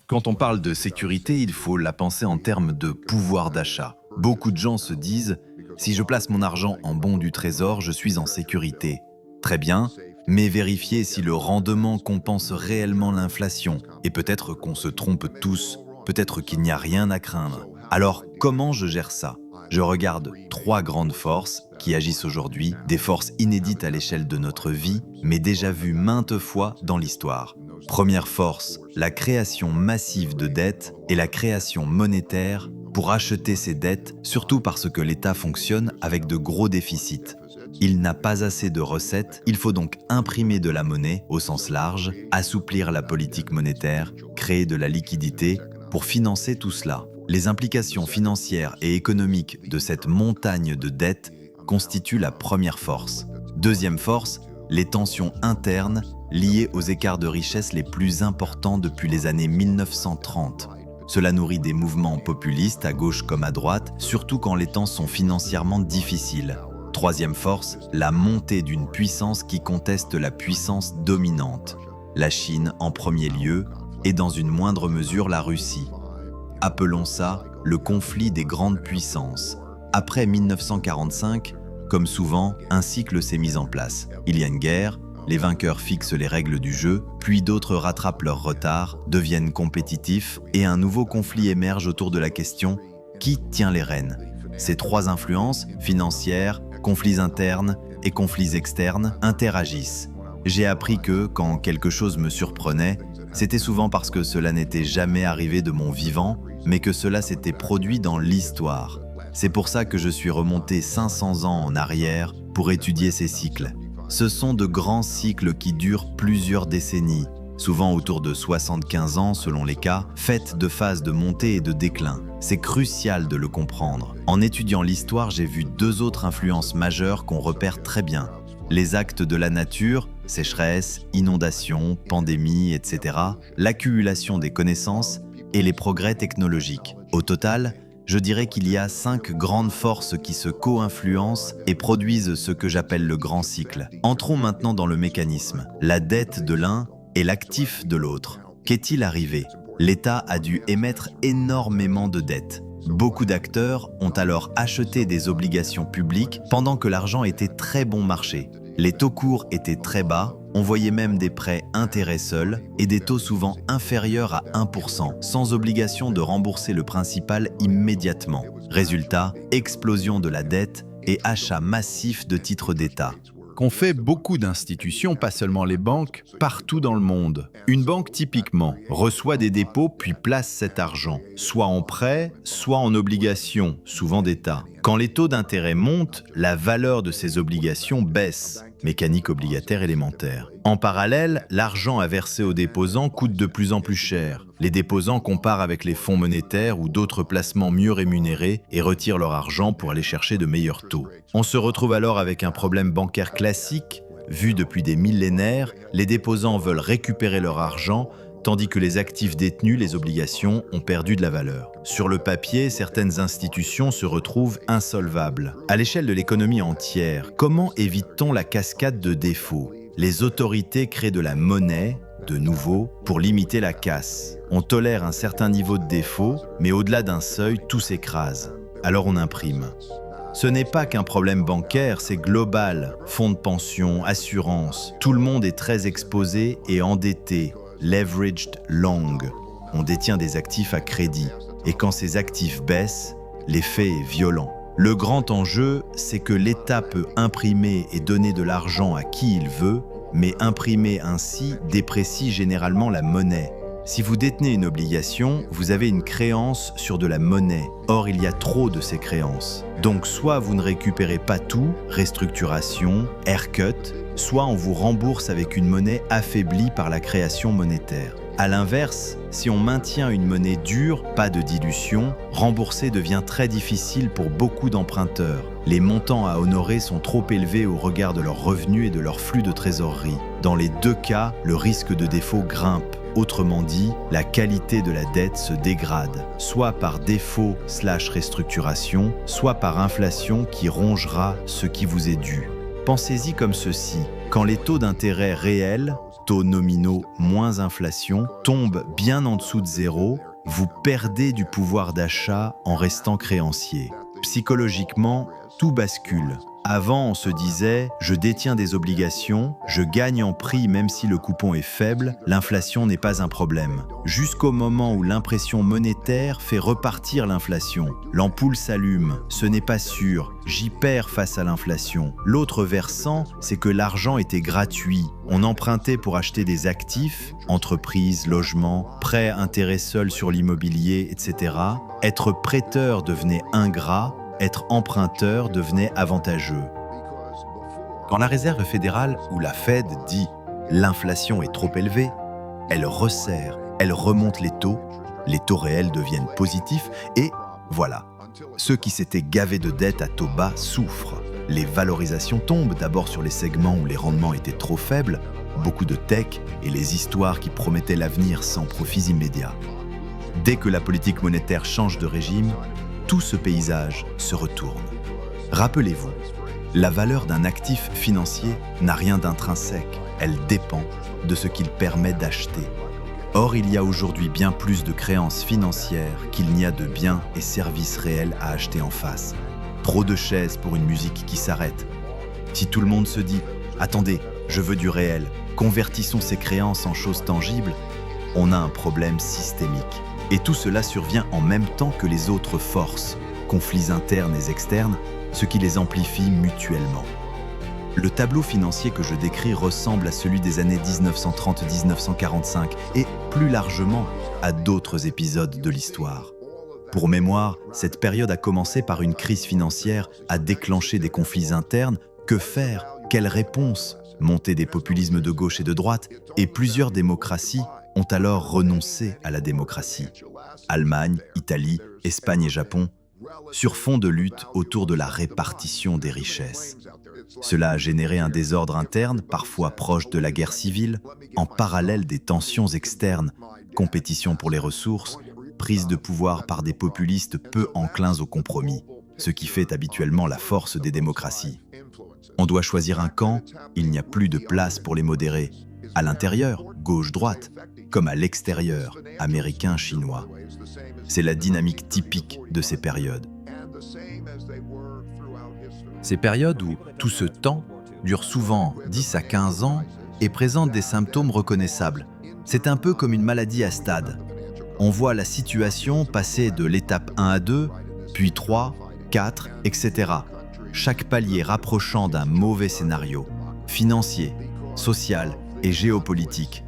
Quand on parle de sécurité, il faut la penser en termes de pouvoir d'achat. Beaucoup de gens se disent « si je place mon argent en bons du trésor, je suis en sécurité ». Très bien, mais vérifiez si le rendement compense réellement l'inflation. Et peut-être qu'on se trompe tous, peut-être qu'il n'y a rien à craindre. Alors, comment je gère ça ? Je regarde 3 grandes forces qui agissent aujourd'hui, des forces inédites à l'échelle de notre vie, mais déjà vues maintes fois dans l'histoire. Première force, la création massive de dettes et la création monétaire pour acheter ces dettes, surtout parce que l'État fonctionne avec de gros déficits. Il n'a pas assez de recettes, il faut donc imprimer de la monnaie au sens large, assouplir la politique monétaire, créer de la liquidité pour financer tout cela. Les implications financières et économiques de cette montagne de dettes constituent la première force. Deuxième force, les tensions internes liées aux écarts de richesse les plus importants depuis les années 1930. Cela nourrit des mouvements populistes à gauche comme à droite, surtout quand les temps sont financièrement difficiles. Troisième force, la montée d'une puissance qui conteste la puissance dominante. La Chine en premier lieu et dans une moindre mesure la Russie. Appelons ça le conflit des grandes puissances. Après 1945, comme souvent, un cycle s'est mis en place. Il y a une guerre, les vainqueurs fixent les règles du jeu, puis d'autres rattrapent leur retard, deviennent compétitifs et un nouveau conflit émerge autour de la question « qui tient les rênes ?» Ces 3 influences, financières, conflits internes et conflits externes, interagissent. J'ai appris que, quand quelque chose me surprenait, c'était souvent parce que cela n'était jamais arrivé de mon vivant, mais que cela s'était produit dans l'histoire. C'est pour ça que je suis remonté 500 ans en arrière pour étudier ces cycles. Ce sont de grands cycles qui durent plusieurs décennies, souvent autour de 75 ans selon les cas, faits de phases de montée et de déclin. C'est crucial de le comprendre. En étudiant l'histoire, j'ai vu 2 autres influences majeures qu'on repère très bien. Les actes de la nature, sécheresse, inondations, pandémies, etc., l'accumulation des connaissances et les progrès technologiques. Au total, je dirais qu'il y a 5 grandes forces qui se co-influencent et produisent ce que j'appelle le grand cycle. Entrons maintenant dans le mécanisme. La dette de l'un et l'actif de l'autre. Qu'est-il arrivé ? L'État a dû émettre énormément de dettes. Beaucoup d'acteurs ont alors acheté des obligations publiques pendant que l'argent était très bon marché. Les taux courts étaient très bas, on voyait même des prêts intérêts seuls et des taux souvent inférieurs à 1%, sans obligation de rembourser le principal immédiatement. Résultat, explosion de la dette et achat massif de titres d'État. Qu'ont fait beaucoup d'institutions, pas seulement les banques, partout dans le monde. Une banque, typiquement, reçoit des dépôts puis place cet argent, soit en prêt, soit en obligations, souvent d'État. Quand les taux d'intérêt montent, la valeur de ces obligations baisse. Mécanique obligataire élémentaire. En parallèle, l'argent à verser aux déposants coûte de plus en plus cher. Les déposants comparent avec les fonds monétaires ou d'autres placements mieux rémunérés et retirent leur argent pour aller chercher de meilleurs taux. On se retrouve alors avec un problème bancaire classique. Vu depuis des millénaires, les déposants veulent récupérer leur argent, tandis que les actifs détenus, les obligations, ont perdu de la valeur. Sur le papier, certaines institutions se retrouvent insolvables. À l'échelle de l'économie entière, comment évite-t-on la cascade de défauts ? Les autorités créent de la monnaie, de nouveau, pour limiter la casse. On tolère un certain niveau de défaut, mais au-delà d'un seuil, tout s'écrase. Alors on imprime. Ce n'est pas qu'un problème bancaire, c'est global. Fonds de pension, assurance, tout le monde est très exposé et endetté. Leveraged long. On détient des actifs à crédit. Et quand ces actifs baissent, l'effet est violent. Le grand enjeu, c'est que l'État peut imprimer et donner de l'argent à qui il veut, mais imprimer ainsi déprécie généralement la monnaie. Si vous détenez une obligation, vous avez une créance sur de la monnaie. Or, il y a trop de ces créances. Donc, soit vous ne récupérez pas tout, restructuration, haircut, soit on vous rembourse avec une monnaie affaiblie par la création monétaire. A l'inverse, si on maintient une monnaie dure, pas de dilution, rembourser devient très difficile pour beaucoup d'emprunteurs. Les montants à honorer sont trop élevés au regard de leurs revenus et de leur flux de trésorerie. Dans les 2 cas, le risque de défaut grimpe. Autrement dit, la qualité de la dette se dégrade, soit par défaut/restructuration, soit par inflation qui rongera ce qui vous est dû. Pensez-y comme ceci, quand les taux d'intérêt réels, taux nominaux moins inflation, tombe bien en dessous de zéro, vous perdez du pouvoir d'achat en restant créancier. Psychologiquement, tout bascule. Avant, on se disait « je détiens des obligations, je gagne en prix même si le coupon est faible, l'inflation n'est pas un problème ». Jusqu'au moment où l'impression monétaire fait repartir l'inflation. L'ampoule s'allume, ce n'est pas sûr, j'y perds face à l'inflation. L'autre versant, c'est que l'argent était gratuit. On empruntait pour acheter des actifs, entreprises, logements, prêts, intérêts seuls sur l'immobilier, etc. Être prêteur devenait ingrat, être emprunteur devenait avantageux. Quand la Réserve fédérale ou la Fed dit « l'inflation est trop élevée », elle resserre, elle remonte les taux réels deviennent positifs et voilà. Ceux qui s'étaient gavés de dettes à taux bas souffrent. Les valorisations tombent d'abord sur les segments où les rendements étaient trop faibles, beaucoup de tech et les histoires qui promettaient l'avenir sans profits immédiats. Dès que la politique monétaire change de régime, tout ce paysage se retourne. Rappelez-vous, la valeur d'un actif financier n'a rien d'intrinsèque, elle dépend de ce qu'il permet d'acheter. Or, il y a aujourd'hui bien plus de créances financières qu'il n'y a de biens et services réels à acheter en face. Trop de chaises pour une musique qui s'arrête. Si tout le monde se dit « Attendez, je veux du réel, convertissons ces créances en choses tangibles », on a un problème systémique. Et tout cela survient en même temps que les autres forces, conflits internes et externes, ce qui les amplifie mutuellement. Le tableau financier que je décris ressemble à celui des années 1930-1945 et, plus largement, à d'autres épisodes de l'histoire. Pour mémoire, cette période a commencé par une crise financière, a déclenché des conflits internes. Que faire? Quelle réponse? Montée des populismes de gauche et de droite, et plusieurs démocraties ont alors renoncé à la démocratie. Allemagne, Italie, Espagne et Japon, sur fond de lutte autour de la répartition des richesses. Cela a généré un désordre interne, parfois proche de la guerre civile, en parallèle des tensions externes, compétition pour les ressources, prise de pouvoir par des populistes peu enclins au compromis, ce qui fait habituellement la force des démocraties. On doit choisir un camp, il n'y a plus de place pour les modérés. À l'intérieur, gauche-droite, comme à l'extérieur, américain-chinois. C'est la dynamique typique de ces périodes. Ces périodes où tout ce temps dure souvent 10 à 15 ans et présente des symptômes reconnaissables. C'est un peu comme une maladie à stade. On voit la situation passer de l'étape 1 à 2, puis 3, 4, etc. Chaque palier rapprochant d'un mauvais scénario, financier, social et géopolitique.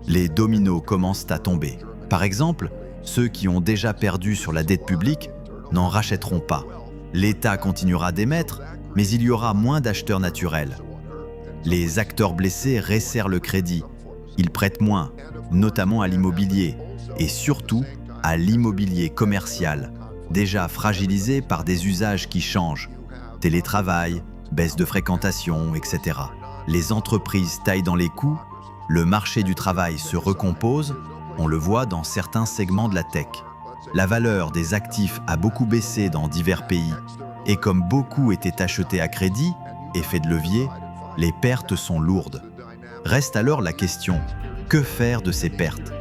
Les dominos commencent à tomber. Par exemple, ceux qui ont déjà perdu sur la dette publique n'en rachèteront pas. L'État continuera d'émettre, mais il y aura moins d'acheteurs naturels. Les acteurs blessés resserrent le crédit. Ils prêtent moins, notamment à l'immobilier, et surtout à l'immobilier commercial, déjà fragilisé par des usages qui changent. Télétravail, baisse de fréquentation, etc. Les entreprises taillent dans les coûts, le marché du travail se recompose, on le voit dans certains segments de la tech. La valeur des actifs a beaucoup baissé dans divers pays, et comme beaucoup étaient achetés à crédit, effet de levier, les pertes sont lourdes. Reste alors la question, que faire de ces pertes?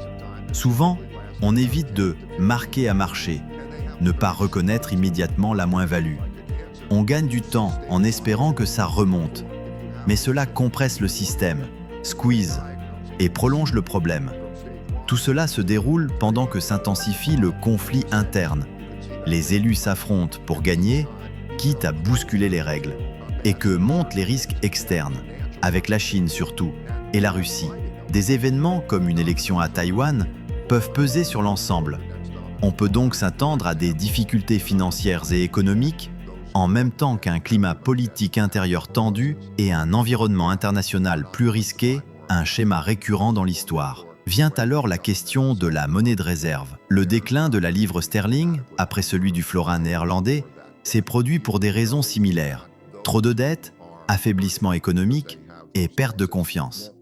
Souvent, on évite de marquer à marché, ne pas reconnaître immédiatement la moins-value. On gagne du temps en espérant que ça remonte, mais cela compresse le système, squeeze, et prolonge le problème. Tout cela se déroule pendant que s'intensifie le conflit interne. Les élus s'affrontent pour gagner, quitte à bousculer les règles, et que montent les risques externes, avec la Chine surtout, et la Russie. Des événements comme une élection à Taïwan peuvent peser sur l'ensemble. On peut donc s'attendre à des difficultés financières et économiques, en même temps qu'un climat politique intérieur tendu et un environnement international plus risqué, un schéma récurrent dans l'histoire. Vient alors la question de la monnaie de réserve. Le déclin de la livre sterling, après celui du florin néerlandais, s'est produit pour des raisons similaires. Trop de dettes, affaiblissement économique et perte de confiance.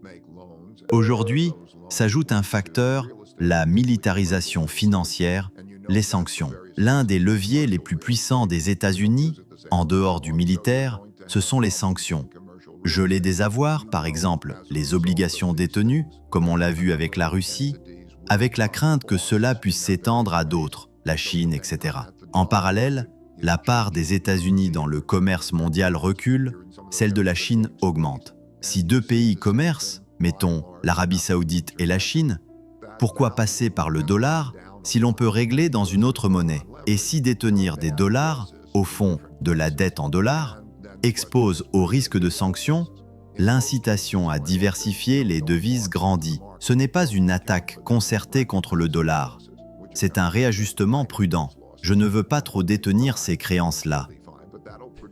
Aujourd'hui, s'ajoute un facteur, la militarisation financière, les sanctions. L'un des leviers les plus puissants des États-Unis, en dehors du militaire, ce sont les sanctions. Geler des avoirs, par exemple les obligations détenues, comme on l'a vu avec la Russie, avec la crainte que cela puisse s'étendre à d'autres, la Chine, etc. En parallèle, la part des États-Unis dans le commerce mondial recule, celle de la Chine augmente. Si deux pays commercent, mettons l'Arabie Saoudite et la Chine, pourquoi passer par le dollar si l'on peut régler dans une autre monnaie? Et si détenir des dollars, au fond de la dette en dollars, expose au risque de sanctions, l'incitation à diversifier les devises grandit. Ce n'est pas une attaque concertée contre le dollar, c'est un réajustement prudent. Je ne veux pas trop détenir ces créances-là.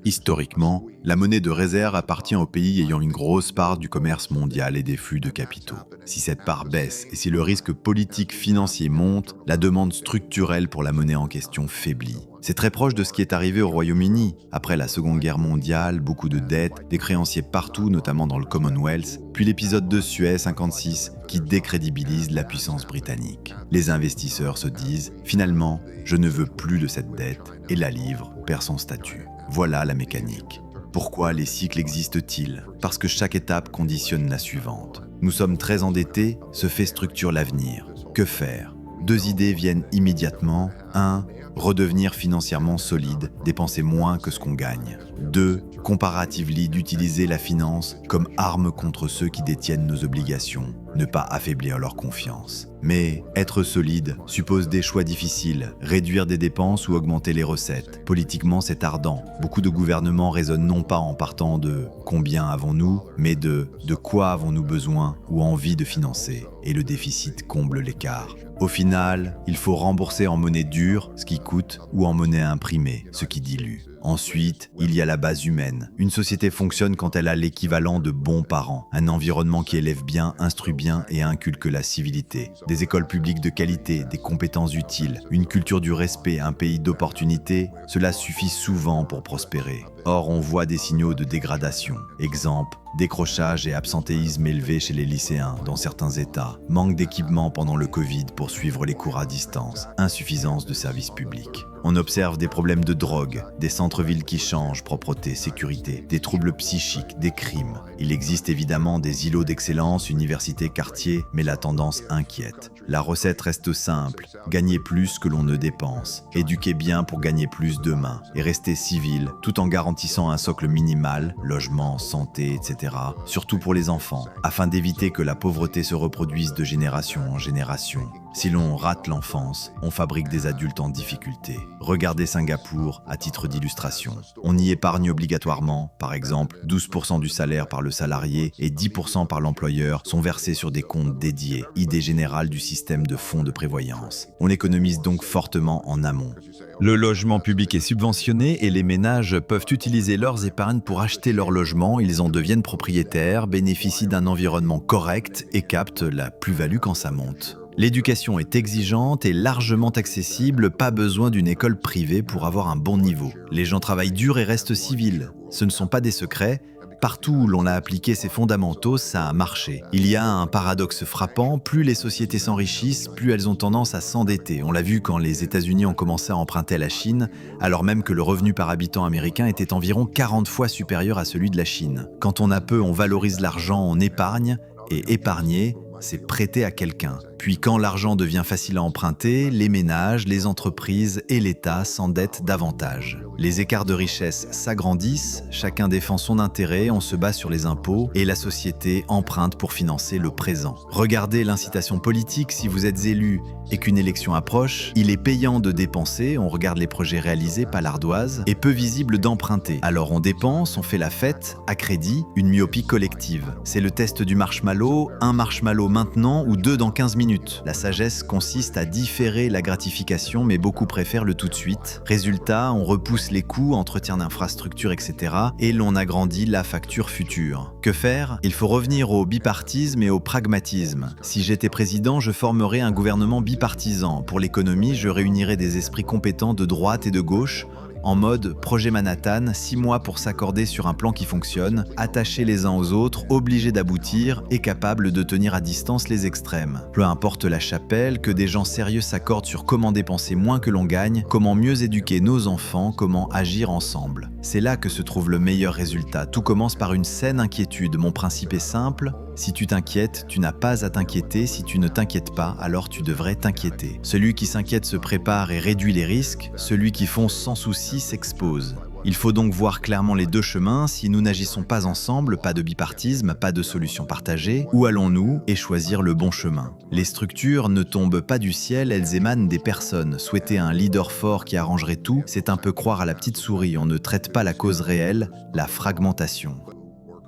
Historiquement, la monnaie de réserve appartient aux pays ayant une grosse part du commerce mondial et des flux de capitaux. Si cette part baisse et si le risque politique financier monte, la demande structurelle pour la monnaie en question faiblit. C'est très proche de ce qui est arrivé au Royaume-Uni. Après la Seconde Guerre mondiale, beaucoup de dettes, des créanciers partout, notamment dans le Commonwealth, puis l'épisode de Suez 56 qui décrédibilise la puissance britannique. Les investisseurs se disent « Finalement, je ne veux plus de cette dette » et la livre perd son statut. Voilà la mécanique. Pourquoi les cycles existent-ils? Parce que chaque étape conditionne la suivante. Nous sommes très endettés, ce fait structure l'avenir. Que faire? Deux idées viennent immédiatement. 1. Redevenir financièrement solide, dépenser moins que ce qu'on gagne. 2. Comparatively, d'utiliser la finance comme arme contre ceux qui détiennent nos obligations, ne pas affaiblir leur confiance. Mais être solide suppose des choix difficiles, réduire des dépenses ou augmenter les recettes. Politiquement, c'est ardent. Beaucoup de gouvernements raisonnent non pas en partant de « combien avons-nous », mais de « quoi avons-nous besoin ou envie de financer ?» et le déficit comble l'écart. Au final, il faut rembourser en monnaie dure, ce qui coûte, ou en monnaie imprimée, ce qui dilue. Ensuite, il y a la base humaine. Une société fonctionne quand elle a l'équivalent de bons parents, un environnement qui élève bien, instruit bien et inculque la civilité, des écoles publiques de qualité, des compétences utiles, une culture du respect, un pays d'opportunité, cela suffit souvent pour prospérer. Or, on voit des signaux de dégradation. Exemple, décrochage et absentéisme élevé chez les lycéens dans certains États, manque d'équipement pendant le Covid pour suivre les cours à distance, insuffisance de services publics. On observe des problèmes de drogue, des centres-villes qui changent, propreté, sécurité, des troubles psychiques, des crimes. Il existe évidemment des îlots d'excellence, universités, quartiers, mais la tendance inquiète. La recette reste simple, gagner plus que l'on ne dépense, éduquer bien pour gagner plus demain, et rester civil tout en garantissant un socle minimal, logement, santé, etc., surtout pour les enfants, afin d'éviter que la pauvreté se reproduise de génération en génération. Si l'on rate l'enfance, on fabrique des adultes en difficulté. Regardez Singapour à titre d'illustration. On y épargne obligatoirement, par exemple, 12% du salaire par le salarié et 10% par l'employeur sont versés sur des comptes dédiés, idée générale du système de fonds de prévoyance. On économise donc fortement en amont. Le logement public est subventionné et les ménages peuvent utiliser leurs épargnes pour acheter leur logement. Ils en deviennent propriétaires, bénéficient d'un environnement correct et captent la plus-value quand ça monte. L'éducation est exigeante et largement accessible, pas besoin d'une école privée pour avoir un bon niveau. Les gens travaillent dur et restent civils. Ce ne sont pas des secrets. Partout où l'on a appliqué ces fondamentaux, ça a marché. Il y a un paradoxe frappant, plus les sociétés s'enrichissent, plus elles ont tendance à s'endetter. On l'a vu quand les États-Unis ont commencé à emprunter à la Chine, alors même que le revenu par habitant américain était environ 40 fois supérieur à celui de la Chine. Quand on a peu, on valorise l'argent, on épargne, et épargner, c'est prêter à quelqu'un. Puis quand l'argent devient facile à emprunter, les ménages, les entreprises et l'État s'endettent davantage. Les écarts de richesse s'agrandissent, chacun défend son intérêt, on se bat sur les impôts et la société emprunte pour financer le présent. Regardez l'incitation politique, si vous êtes élu et qu'une élection approche, il est payant de dépenser, on regarde les projets réalisés, pas l'ardoise, et peu visible d'emprunter. Alors on dépense, on fait la fête, à crédit, une myopie collective. C'est le test du marshmallow, un marshmallow maintenant ou deux dans 15 minutes. La sagesse consiste à différer la gratification, mais beaucoup préfèrent le tout de suite. Résultat, on repousse les coûts, entretien d'infrastructures, etc. et l'on agrandit la facture future. Que faire? Il faut revenir au bipartisme et au pragmatisme. Si j'étais président, je formerais un gouvernement bipartisan. Pour l'économie, je réunirais des esprits compétents de droite et de gauche. En mode projet Manhattan, 6 mois pour s'accorder sur un plan qui fonctionne, attachés les uns aux autres, obligés d'aboutir et capables de tenir à distance les extrêmes. Peu importe la chapelle, que des gens sérieux s'accordent sur comment dépenser moins que l'on gagne, comment mieux éduquer nos enfants, comment agir ensemble. C'est là que se trouve le meilleur résultat. Tout commence par une saine inquiétude. Mon principe est simple. Si tu t'inquiètes, tu n'as pas à t'inquiéter. Si tu ne t'inquiètes pas, alors tu devrais t'inquiéter. Celui qui s'inquiète se prépare et réduit les risques. Celui qui fonce sans souci s'expose. Il faut donc voir clairement les deux chemins. Si nous n'agissons pas ensemble, pas de bipartisme, pas de solution partagée, où allons-nous et choisir le bon chemin? Les structures ne tombent pas du ciel, elles émanent des personnes. Souhaiter un leader fort qui arrangerait tout, c'est un peu croire à la petite souris. On ne traite pas la cause réelle, la fragmentation.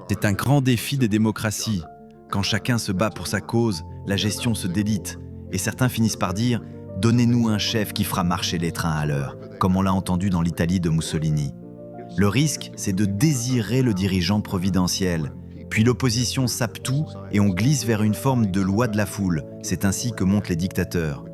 C'est un grand défi des démocraties. Quand chacun se bat pour sa cause, la gestion se délite. Et certains finissent par dire « Donnez-nous un chef qui fera marcher les trains à l'heure », comme on l'a entendu dans l'Italie de Mussolini. Le risque, c'est de désirer le dirigeant providentiel. Puis l'opposition sape tout et on glisse vers une forme de loi de la foule. C'est ainsi que montent les dictateurs.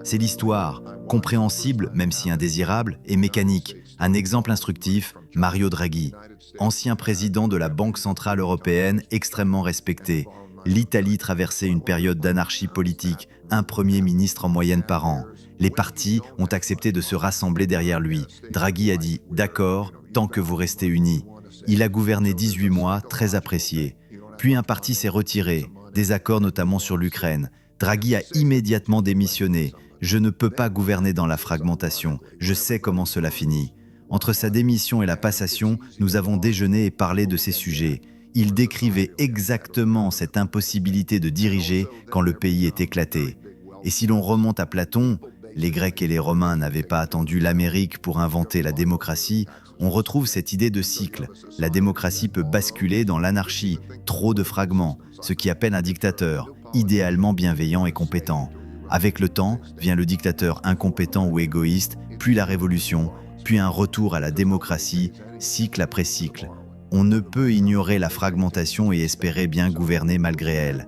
C'est l'histoire, compréhensible, même si indésirable, et mécanique. Un exemple instructif, Mario Draghi, ancien président de la Banque centrale européenne, extrêmement respecté. L'Italie traversait une période d'anarchie politique, un premier ministre en moyenne par an. Les partis ont accepté de se rassembler derrière lui. Draghi a dit « D'accord, tant que vous restez unis ». Il a gouverné 18 mois, très apprécié. Puis un parti s'est retiré, désaccord notamment sur l'Ukraine. Draghi a immédiatement démissionné. « Je ne peux pas gouverner dans la fragmentation, je sais comment cela finit ». Entre sa démission et la passation, nous avons déjeuné et parlé de ces sujets. Il décrivait exactement cette impossibilité de diriger quand le pays est éclaté. Et si l'on remonte à Platon, les Grecs et les Romains n'avaient pas attendu l'Amérique pour inventer la démocratie, on retrouve cette idée de cycle. La démocratie peut basculer dans l'anarchie, trop de fragments, ce qui appelle un dictateur, idéalement bienveillant et compétent. Avec le temps, vient le dictateur incompétent ou égoïste, puis la révolution, puis un retour à la démocratie, cycle après cycle. On ne peut ignorer la fragmentation et espérer bien gouverner malgré elle.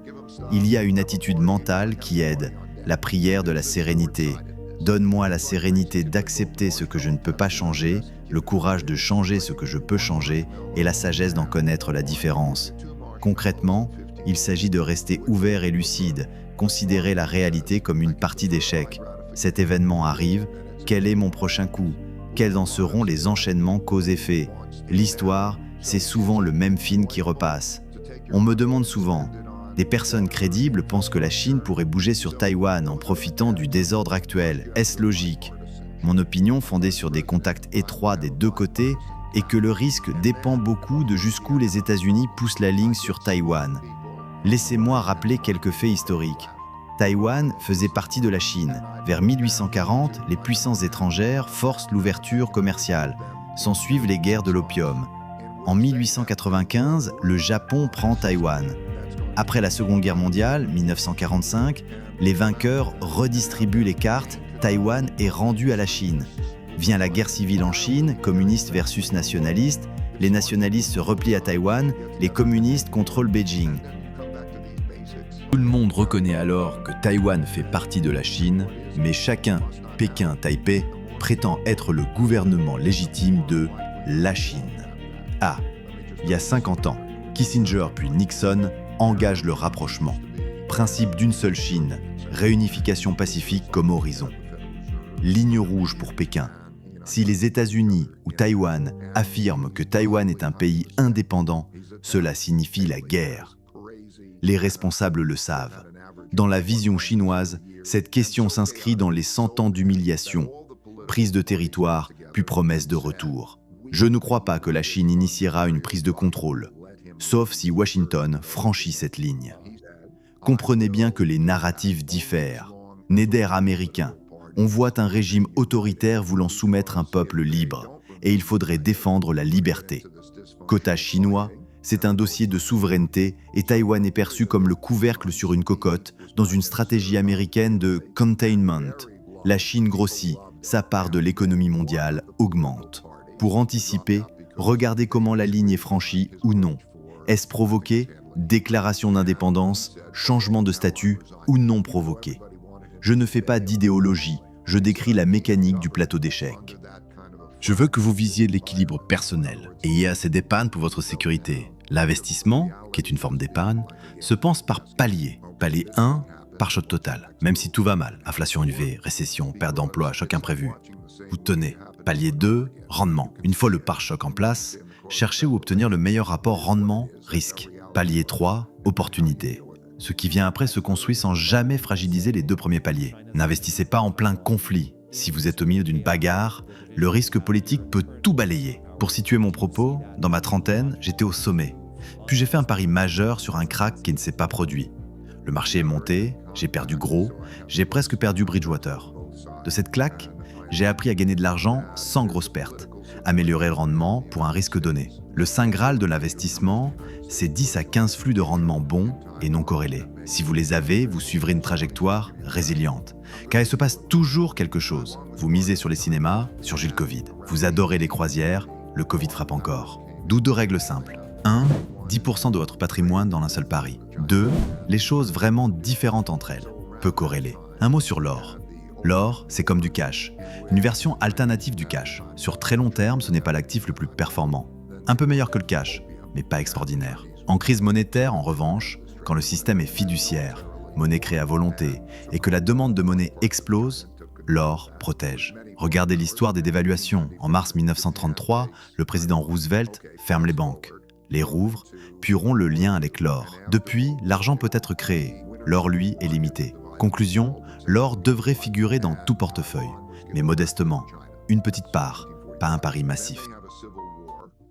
Il y a une attitude mentale qui aide, la prière de la sérénité. Donne-moi la sérénité d'accepter ce que je ne peux pas changer, le courage de changer ce que je peux changer et la sagesse d'en connaître la différence. Concrètement, il s'agit de rester ouvert et lucide, considérer la réalité comme une partie d'échec. Cet événement arrive, quel est mon prochain coup? Quels en seront les enchaînements cause-effet? L'histoire, c'est souvent le même film qui repasse. On me demande souvent, des personnes crédibles pensent que la Chine pourrait bouger sur Taïwan en profitant du désordre actuel. Est-ce logique? Mon opinion, fondée sur des contacts étroits des deux côtés, est que le risque dépend beaucoup de jusqu'où les États-Unis poussent la ligne sur Taïwan. Laissez-moi rappeler quelques faits historiques. Taïwan faisait partie de la Chine. Vers 1840, les puissances étrangères forcent l'ouverture commerciale. S'ensuivent les guerres de l'opium. En 1895, le Japon prend Taïwan. Après la Seconde Guerre mondiale, 1945, les vainqueurs redistribuent les cartes, Taïwan est rendu à la Chine. Vient la guerre civile en Chine, communistes versus nationalistes, les nationalistes se replient à Taïwan, les communistes contrôlent Beijing. Tout le monde reconnaît alors que Taïwan fait partie de la Chine, mais chacun, Pékin, Taipei, prétend être le gouvernement légitime de la Chine. Ah, il y a 50 ans, Kissinger puis Nixon engagent le rapprochement. Principe d'une seule Chine, réunification pacifique comme horizon. Ligne rouge pour Pékin. Si les États-Unis ou Taïwan affirment que Taïwan est un pays indépendant, cela signifie la guerre. Les responsables le savent. Dans la vision chinoise, cette question s'inscrit dans les 100 ans d'humiliation, prise de territoire, puis promesse de retour. Je ne crois pas que la Chine initiera une prise de contrôle, sauf si Washington franchit cette ligne. Comprenez bien que les narratifs diffèrent. Né d'air américain, on voit un régime autoritaire voulant soumettre un peuple libre, et il faudrait défendre la liberté. Quota chinois, c'est un dossier de souveraineté et Taïwan est perçu comme le couvercle sur une cocotte dans une stratégie américaine de « containment ». La Chine grossit, sa part de l'économie mondiale augmente. Pour anticiper, regardez comment la ligne est franchie ou non. Est-ce provoqué? Déclaration d'indépendance, changement de statut ou non provoqué? Je ne fais pas d'idéologie, je décris la mécanique du plateau d'échecs. Je veux que vous visiez l'équilibre personnel. Ayez assez d'épargne pour votre sécurité. L'investissement, qui est une forme d'épargne, se pense par palier. Palier 1, pare-choc total. Même si tout va mal, inflation élevée, récession, perte d'emploi, choc imprévu, vous tenez. Palier 2, rendement. Une fois le pare-choc en place, cherchez où obtenir le meilleur rapport rendement-risque. Palier 3, opportunité. Ce qui vient après se construit sans jamais fragiliser les 2 premiers paliers. N'investissez pas en plein conflit. Si vous êtes au milieu d'une bagarre, le risque politique peut tout balayer. Pour situer mon propos, dans ma trentaine, j'étais au sommet. Puis j'ai fait un pari majeur sur un crack qui ne s'est pas produit. Le marché est monté, j'ai perdu gros, j'ai presque perdu Bridgewater. De cette claque, j'ai appris à gagner de l'argent sans grosse perte, améliorer le rendement pour un risque donné. Le saint graal de l'investissement, c'est 10 à 15 flux de rendement bons et non corrélés. Si vous les avez, vous suivrez une trajectoire résiliente, car il se passe toujours quelque chose. Vous misez sur les cinémas, surgit le Covid. Vous adorez les croisières, le Covid frappe encore. D'où 2 règles simples. 1. 10% de votre patrimoine dans un seul pari. 2. Les choses vraiment différentes entre elles, peu corrélées. Un mot sur l'or. L'or, c'est comme du cash, une version alternative du cash. Sur très long terme, ce n'est pas l'actif le plus performant. Un peu meilleur que le cash, mais pas extraordinaire. En crise monétaire, en revanche, quand le système est fiduciaire, monnaie créée à volonté, et que la demande de monnaie explose, l'or protège. Regardez l'histoire des dévaluations. En mars 1933, le président Roosevelt ferme les banques, les rouvre, puis rompt le lien avec l'or. Depuis, l'argent peut être créé. L'or, lui, est limité. Conclusion, l'or devrait figurer dans tout portefeuille, mais modestement, une petite part, pas un pari massif.